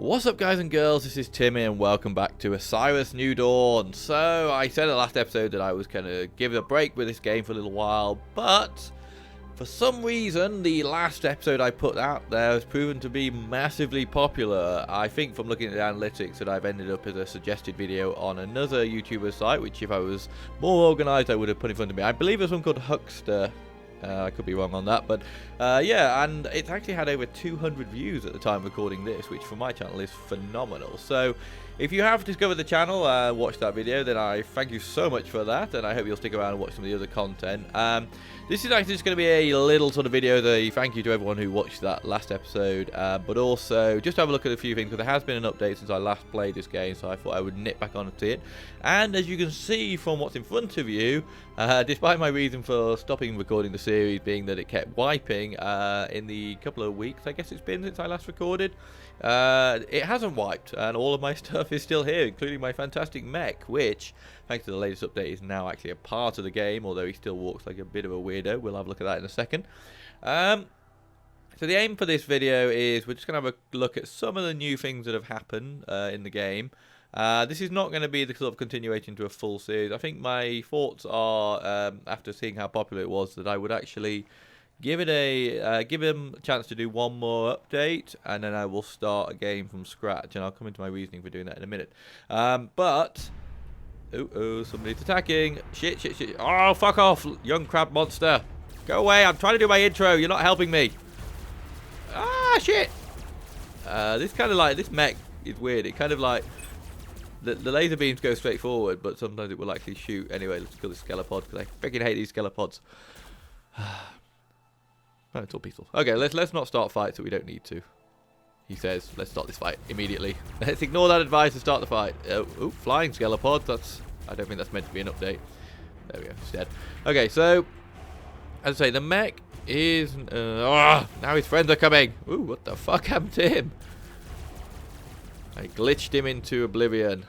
What's up, guys and girls? This is Timmy and welcome back to Osiris New Dawn. So I said in the last episode that I was going to give it a break with this game for a little while, but for some reason the last episode I put out there has proven to be massively popular. I think from looking at the analytics that I've ended up as a suggested video on another YouTuber site, which if I was more organised I would have put in front of me. I believe there's one called Huckster. I could be wrong on that, but yeah, and it's actually had over 200 views at the time of recording this, which for my channel is phenomenal. So if you have discovered the channel and watched that video, then I thank you so much for that, and I hope you'll stick around and watch some of the other content. This is actually just going to be a little sort of video as a thank you to everyone who watched that last episode, but also just have a look at a few things, because there has been an update since I last played this game, so I thought I would nip back onto it. And as you can see from what's in front of you, despite my reason for stopping recording the series being that it kept wiping in the couple of weeks I guess it's been since I last recorded, it hasn't wiped, and all of my stuff is still here, including my fantastic mech, which thanks to the latest update is now actually a part of the game, although he still walks like a bit of a weirdo. We'll have a look at that in a second. So the aim for this video is we're just going to have a look at some of the new things that have happened in the game. This is not going to be the sort of continuation to a full series. I think my thoughts are, after seeing how popular it was, that I would actually give it give him a chance to do one more update, and then I will start a game from scratch, and I'll come into my reasoning for doing that in a minute. But oh, somebody's attacking. Shit. Oh, fuck off, young crab monster. Go away, I'm trying to do my intro. You're not helping me. Ah, shit. This kind of like, this mech is weird. It kind of like, the laser beams go straight forward, but sometimes it will actually shoot. Anyway, let's kill this skelopod, because I freaking hate these skelepods. Oh, it's all peaceful. Okay, let's not start fights that we don't need to. He says, let's start this fight immediately. Let's ignore that advice and start the fight. Oh, flying skelopod. I don't think that's meant to be an update. There we go, it's dead. Okay, so as I say, the mech is now his friends are coming. Ooh, what the fuck happened to him? I glitched him into oblivion.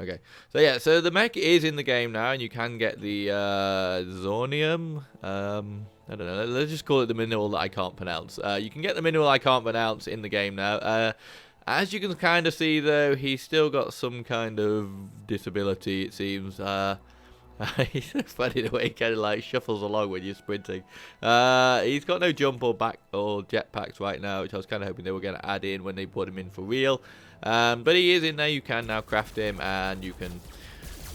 Okay, so yeah, so the mech is in the game now, and you can get the Zornium. I don't know, let's just call it the mineral that I can't pronounce. You can get the mineral I can't pronounce in the game now. As you can kind of see, though, he's still got some kind of disability, it seems. He's funny the way he kind of like shuffles along when you're sprinting. He's got no jump or back or jetpacks right now, which I was kind of hoping they were going to add in when they put him in for real. But he is in there. You can now craft him, and you can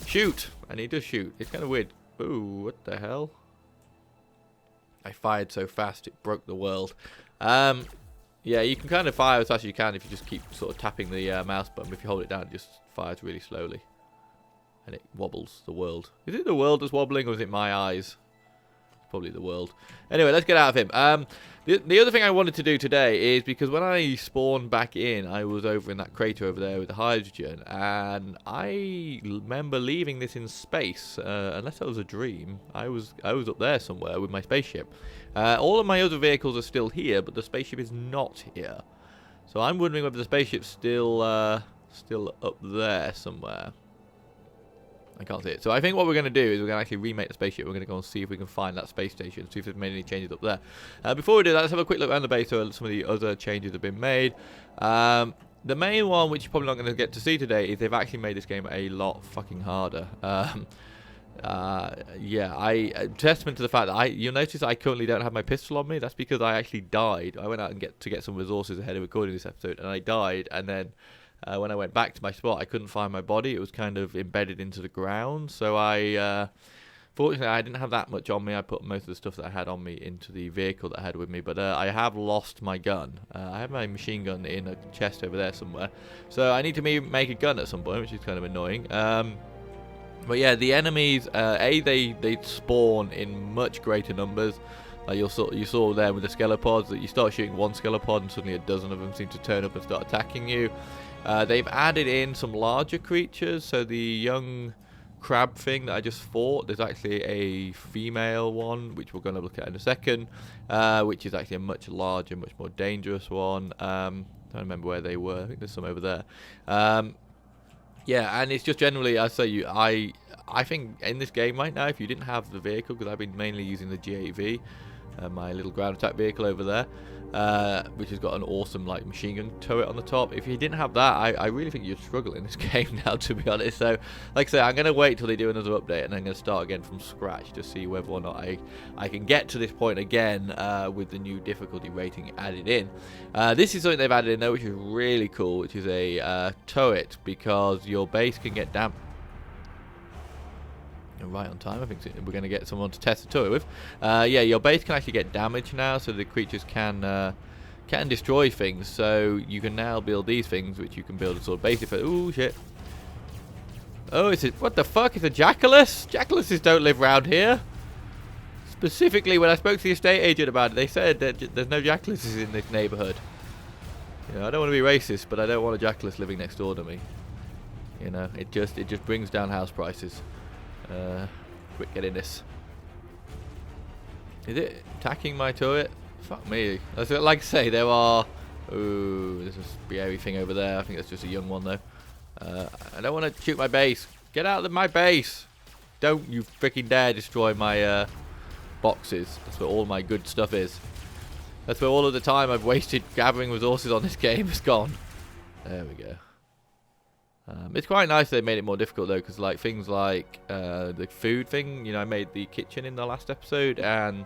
shoot, and he does shoot. It's kind of weird. Ooh, what the hell? I fired so fast it broke the world. Yeah, you can kind of fire as fast as you can if you just keep sort of tapping the mouse button. If you hold it down, it just fires really slowly. And it wobbles the world. Is it the world that's wobbling, or is it my eyes? Probably the world. Anyway, let's get out of him. The other thing I wanted to do today is, because when I spawned back in, I was over in that crater over there with the hydrogen, and I remember leaving this in space. Unless that was a dream, I was up there somewhere with my spaceship. All of my other vehicles are still here, but the spaceship is not here. So I'm wondering whether the spaceship's still up there somewhere. I can't see it. So I think what we're going to do is we're going to actually remake the spaceship. We're going to go and see if we can find that space station, see if they've made any changes up there. Before we do that, let's have a quick look around the base so some of the other changes have been made. The main one, which you're probably not going to get to see today, is they've actually made this game a lot fucking harder. Yeah, testament to the fact that you'll notice I currently don't have my pistol on me. That's because I actually died. I went out and get some resources ahead of recording this episode, and I died, and then when I went back to my spot, I couldn't find my body. It was kind of embedded into the ground. So fortunately, I didn't have that much on me. I put most of the stuff that I had on me into the vehicle that I had with me. But I have lost my gun. I have my machine gun in a chest over there somewhere. So I need to make a gun at some point, which is kind of annoying. But yeah, the enemies, they spawn in much greater numbers. You saw there with the skelepods that you start shooting one skelopod and suddenly a dozen of them seem to turn up and start attacking you. They've added in some larger creatures, so the young crab thing that I just fought, there's actually a female one, which we're going to look at in a second, which is actually a much larger, much more dangerous one. I don't remember where they were. I think there's some over there. Yeah, and it's just generally, I think in this game right now, if you didn't have the vehicle, because I've been mainly using the G8V, my little ground attack vehicle over there, which has got an awesome like machine gun turret on the top. If you didn't have that, I really think you'd struggle in this game now, to be honest. So like I say, I'm going to wait till they do another update, and I'm going to start again from scratch to see whether or not I can get to this point again with the new difficulty rating added in. This is something they've added in though, which is really cool, which is a turret, because your base can get damaged. Right on time. I think we're going to get someone to test the turret with. Yeah, your base can actually get damaged now, so the creatures can destroy things. So you can now build these things, which you can build a sort of base. Ooh, shit. Oh, what the fuck? It's a jackalus? Jackalises don't live around here. Specifically, when I spoke to the estate agent about it, they said that there's no jackalises in this neighborhood. You know, I don't want to be racist, but I don't want a jackalus living next door to me. You know, it just brings down house prices. Quick, get in this. Is it attacking my turret? Fuck me. Like I say, there are... Ooh, there's a scary thing over there. I think that's just a young one, though. I don't want to shoot my base. Get out of my base. Don't you freaking dare destroy my boxes. That's where all my good stuff is. That's where all of the time I've wasted gathering resources on this game has gone. There we go. It's quite nice they made it more difficult though, because like things like the food thing, you know, I made the kitchen in the last episode, and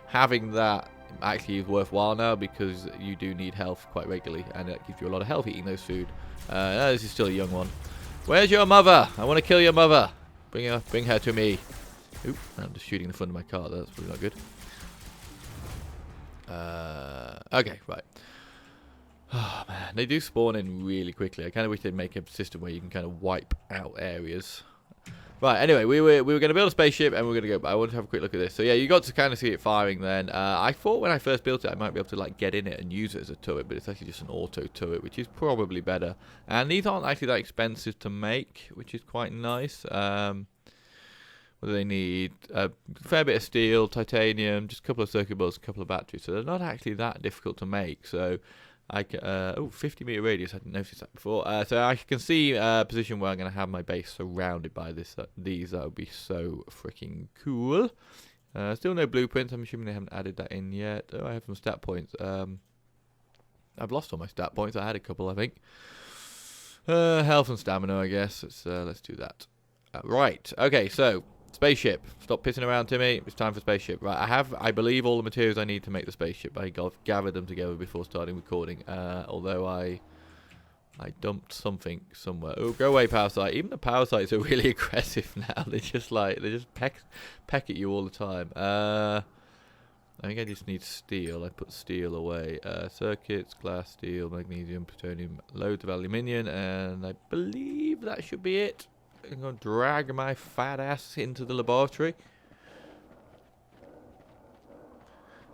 having that actually is worthwhile now because you do need health quite regularly, and it gives you a lot of health eating those food. This is still a young one. Where's your mother? I want to kill your mother. Bring her to me. Oop, I'm just shooting the front of my car. That's probably not good. Okay, right. Oh man, they do spawn in really quickly. I kind of wish they'd make a system where you can kind of wipe out areas. Right, anyway, we were going to build a spaceship and we were going to go, but I wanted to have a quick look at this. So yeah, you got to kind of see it firing then. I thought when I first built it I might be able to like get in it and use it as a turret, but it's actually just an auto turret, which is probably better. And these aren't actually that expensive to make, which is quite nice. What do they need? A fair bit of steel, titanium, just a couple of circuit boards, a couple of batteries. So they're not actually that difficult to make. So 50 meter radius. I didn't notice that before. So I can see a position where I'm going to have my base surrounded by these. That would be so freaking cool. Still no blueprints. I'm assuming they haven't added that in yet. Oh, I have some stat points. I've lost all my stat points. I had a couple, I think. Health and stamina, I guess. Let's do that. Right. Okay. So spaceship. Stop pissing around, Timmy. It's time for spaceship. Right. I believe, all the materials I need to make the spaceship. I gathered them together before starting recording. Although I dumped something somewhere. Oh, go away, power site. Even the power sites are really aggressive now. They just peck at you all the time. I think I just need steel. I put steel away. Circuits, glass, steel, magnesium, plutonium, loads of aluminium, and I believe that should be it. I'm going to drag my fat ass into the laboratory.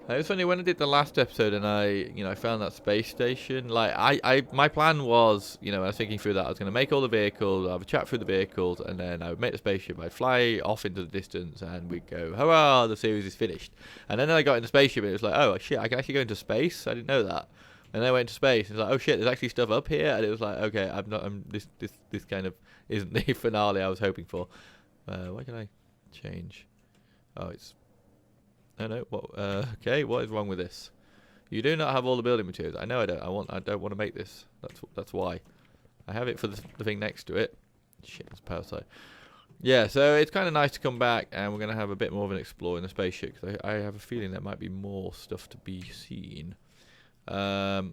It was funny when I did the last episode and I found that space station. Like my plan was, when I was thinking through that, I was going to make all the vehicles, I'll have a chat through the vehicles, and then I would make the spaceship. I'd fly off into the distance, and we'd go, hurrah, the series is finished. And then I got in the spaceship, and it was like, oh shit, I can actually go into space. I didn't know that. And then I went to space, and it's like, oh shit, there's actually stuff up here. And it was like, okay, this kind of isn't the finale I was hoping for. Why can I change? Oh, it's... Oh no, what? Okay, what is wrong with this? You do not have all the building materials. I know I don't. I don't want to make this. That's why. I have it for the thing next to it. Shit, it's power side. Yeah, so it's kind of nice to come back, and we're going to have a bit more of an explore in the spaceship, because I have a feeling there might be more stuff to be seen. Why?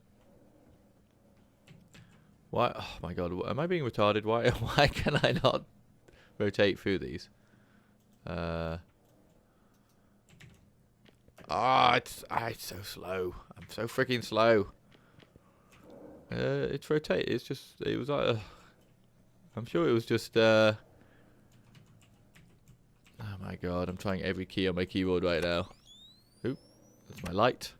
Oh my god, am I being retarded? Why can I not rotate through these? It's so slow. I'm so freaking slow. It's rotate. It's just. It was like. I'm sure it was just. Oh my god! I'm trying every key on my keyboard right now. Oop, that's my light.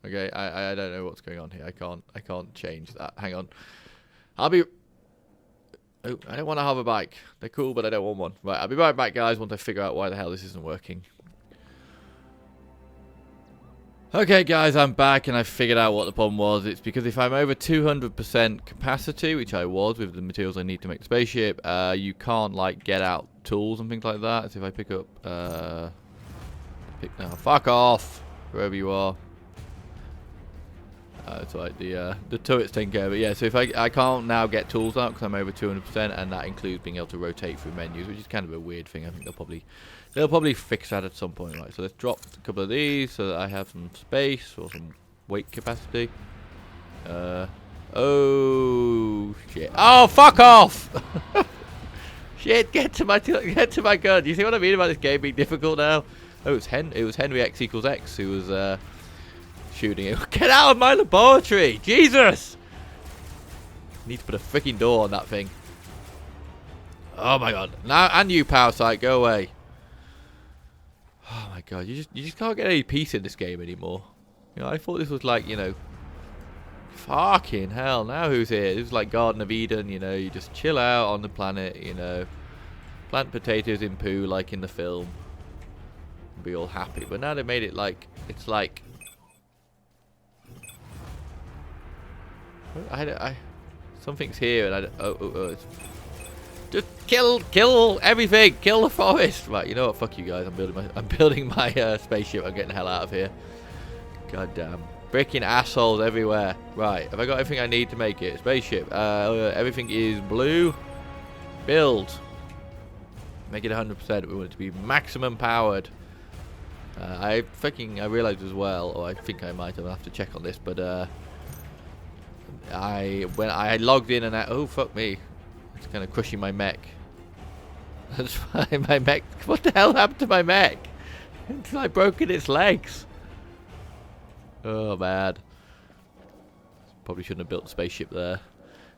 Okay, I don't know what's going on here. I can't change that. Hang on. I'll be. Oh, I don't want a hover bike. They're cool, but I don't want one. Right, I'll be right back, guys, once I figure out why the hell this isn't working. Okay, guys, I'm back, and I figured out what the problem was. It's because if I'm over 200% capacity, which I was with the materials I need to make the spaceship, you can't, like, get out tools and things like that. So if I pick up, fuck off, wherever you are. It's like the turret's taken care of it. Yeah, so if I can't now get tools out because I'm over 200%, and that includes being able to rotate through menus, which is kind of a weird thing. I think they'll probably fix that at some point, right? So let's drop a couple of these so that I have some space or some weight capacity. Oh shit! Oh, fuck off! Shit! Get to my gun. Do you see what I mean about this game being difficult now? Oh, it was Henry X equals X who was shooting it. Get out of my laboratory! Jesus! Need to put a freaking door on that thing. Oh my god! Now, and you, Parasite, go away. Oh my god! You just can't get any peace in this game anymore. You know, I thought this was like, you know. Fucking hell, now who's here? This is like Garden of Eden, you know, you just chill out on the planet, you know, plant potatoes in poo like in the film, and be all happy. But now they made it like, it's like, something's here, and it's, just kill everything, kill the forest. Right, you know what, fuck you guys, I'm building my spaceship, I'm getting the hell out of here. God damn. Freaking assholes everywhere. Right, have I got everything I need to make it? Spaceship. Everything is blue. Build. Make it 100%. We want it to be maximum powered. I realized as well, or I think I might have to check on this, but when I logged in and oh fuck me, it's kind of crushing my mech. That's why my mech. What the hell happened to my mech? It's like broken its legs. Oh, bad. Probably shouldn't have built the spaceship there.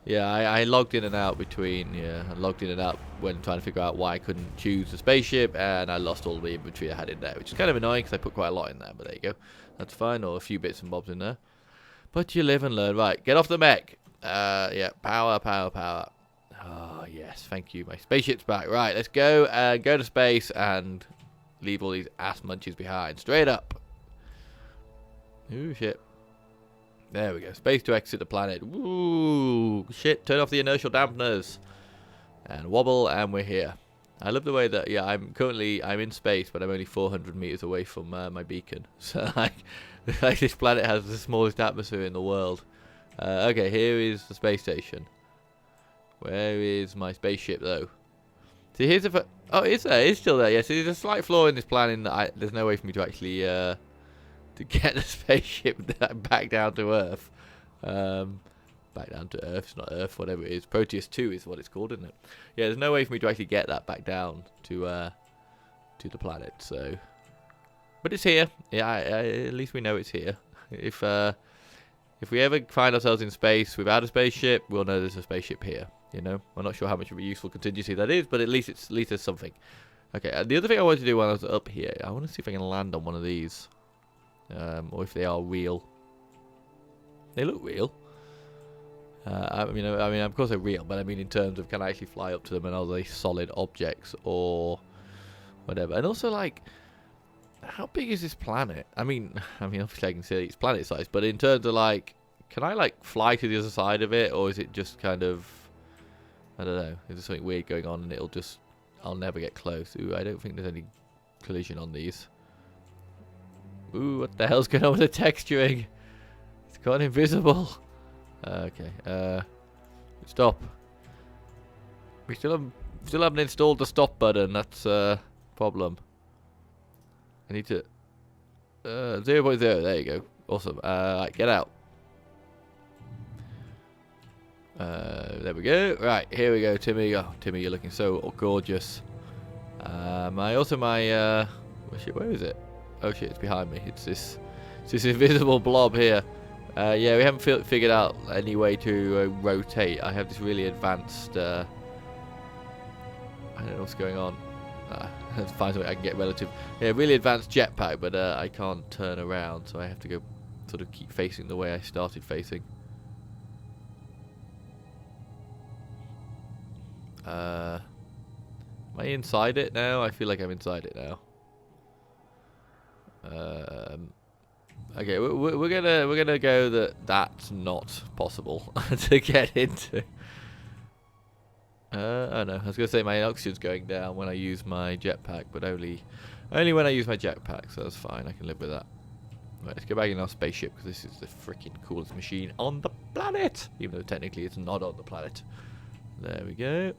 Yeah, I logged in and out between, I logged in and out when trying to figure out why I couldn't choose the spaceship, and I lost all the inventory I had in there, which is kind of annoying because I put quite a lot in there, but there you go. That's fine, or a few bits and bobs in there. But you live and learn. Right, get off the mech. Yeah, power. Oh, yes, thank you. My spaceship's back. Right, let's go to space and leave all these ass munches behind. Straight up. Ooh, shit. There we go. Space to exit the planet. Ooh, shit. Turn off the inertial dampeners. And wobble, and we're here. I love the way that, yeah, I'm in space, but I'm only 400 meters away from my beacon. So, like this planet has the smallest atmosphere in the world. Okay, here is the space station. Where is my spaceship, though? See, here's a... Oh, is there? It's still there. Yes, there's a slight flaw in this planning that there's no way for me to actually... to get the spaceship back down to Earth. Back down to Earth. It's not Earth, whatever it is. Proteus 2 is what it's called, isn't it? Yeah, there's no way for me to actually get that back down to the planet, so... But it's here. Yeah, at least we know it's here. If we ever find ourselves in space without a spaceship, we'll know there's a spaceship here, you know? I'm not sure how much of a useful contingency that is, but at least there's something. Okay, the other thing I wanted to do while I was up here, I want to see if I can land on one of these. Or if they are real. They look real. I mean, of course they're real, but I mean in terms of can I actually fly up to them and are they solid objects or whatever. And also, like, how big is this planet? I mean, obviously I can see it's planet size, but in terms of like, can I like fly to the other side of it, or is it just kind of, I don't know, is there something weird going on and I'll never get close? Ooh, I don't think there's any collision on these. Ooh, what the hell's going on with the texturing? It's gone invisible. Okay, stop. We still haven't installed the stop button. That's a problem. I need to 0.0. There you go. Awesome. Right, get out. There we go. Right, here we go, Timmy. Oh, Timmy, you're looking so gorgeous. Where is it? Oh shit, it's behind me. It's this invisible blob here. Yeah, we haven't figured out any way to rotate. I have this really advanced... I don't know what's going on. Let's find something I can get relative. Yeah, really advanced jetpack, but I can't turn around, so I have to go sort of keep facing the way I started facing. Am I inside it now? I feel like I'm inside it now. Okay, we're gonna go that's not possible to get into. Oh no, I was going to say my oxygen's going down when I use my jetpack, but only when I use my jetpack, so that's fine, I can live with that. Right, let's go back in our spaceship, because this is the freaking coolest machine on the planet! Even though technically it's not on the planet. There we go.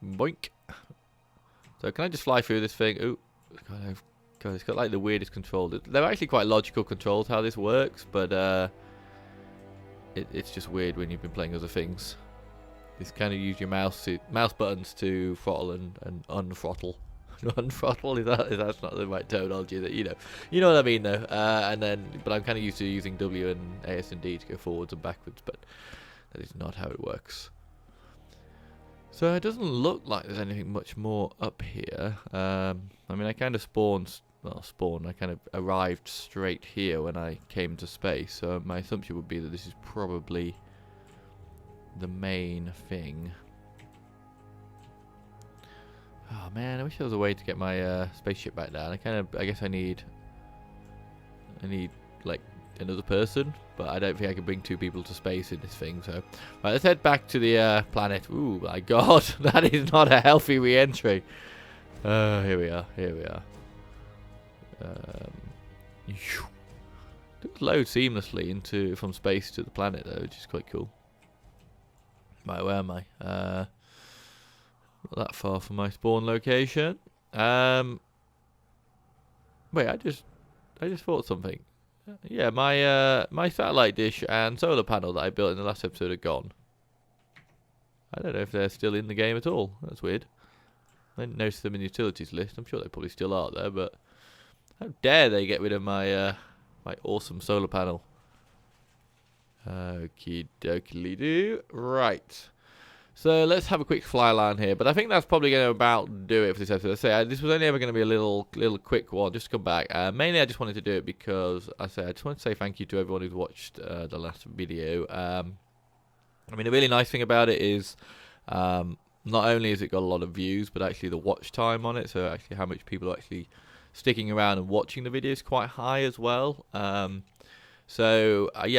Boink. So can I just fly through this thing? Ooh, God, it's got like the weirdest controls. They're actually quite logical controls how this works, but it's just weird when you've been playing other things. Just kind of use your mouse buttons to throttle and unthrottle. Unthrottle, is that's not the right terminology, that you know what I mean though. But I'm kind of used to using W and AS and D to go forwards and backwards, but that is not how it works. So it doesn't look like there's anything much more up here. I mean, I kind of I kind of arrived straight here when I came to space, so my assumption would be that this is probably the main thing. Oh man, I wish there was a way to get my spaceship back down. I guess I need like another person, but I don't think I can bring 2 people to space in this thing. So, right, let's head back to the planet. Ooh, my God, that is not a healthy re-entry. Here we are. It loads seamlessly from space to the planet though, which is quite cool. Right, where am I? Not that far from my spawn location. Wait, I just thought something. Yeah, my satellite dish and solar panel that I built in the last episode are gone. I don't know if they're still in the game at all. That's weird. I didn't notice them in the utilities list. I'm sure they probably still are there, but how dare they get rid of my my awesome solar panel? Okie dokie do. Right. So let's have a quick fly around here, but I think that's probably going to about do it for this episode. I say this was only ever going to be a little quick one, just to come back. Mainly, I just wanted to do it because I just want to say thank you to everyone who's watched the last video. I mean, the really nice thing about it is not only has it got a lot of views, but actually the watch time on it. So actually, how much people are actually sticking around and watching the video is quite high as well. Yeah,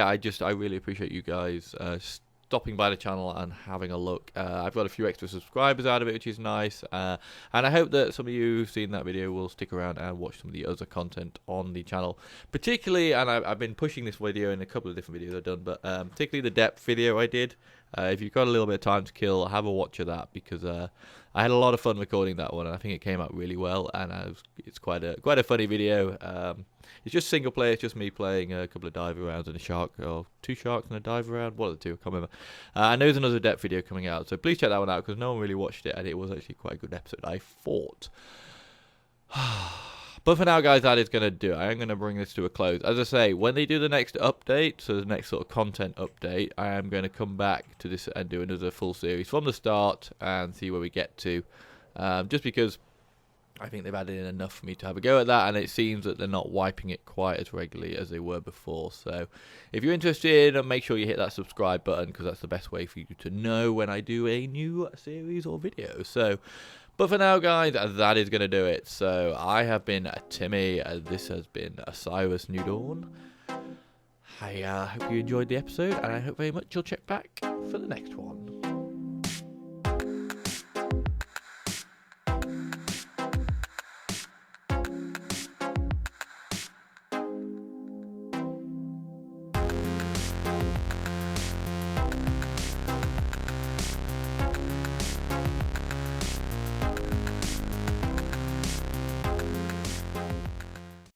I really appreciate you guys stopping by the channel and having a look. I've got a few extra subscribers out of it, which is nice, and I hope that some of you who've seen that video will stick around and watch some of the other content on the channel, particularly, and I've been pushing this video in a couple of different videos I've done, but particularly the depth video I did. If you've got a little bit of time to kill, have a watch of that, because I had a lot of fun recording that one, and I think it came out really well, and it's quite a funny video. It's just single player, it's just me playing a couple of dive rounds and a shark, or 2 sharks and a dive round, one of the 2, I can't remember. And there's another depth video coming out, so please check that one out, because no one really watched it, and it was actually quite a good episode, I thought. But for now, guys, that is going to do it. I am going to bring this to a close. As I say, when they do the next update, so the next sort of content update, I am going to come back to this and do another full series from the start and see where we get to. Just because I think they've added in enough for me to have a go at that, and it seems that they're not wiping it quite as regularly as they were before. So if you're interested, make sure you hit that subscribe button, because that's the best way for you to know when I do a new series or video. So, but for now, guys, that is going to do it. So I have been Timmy. This has been Osiris New Dawn. I hope you enjoyed the episode, and I hope very much you'll check back for the next one.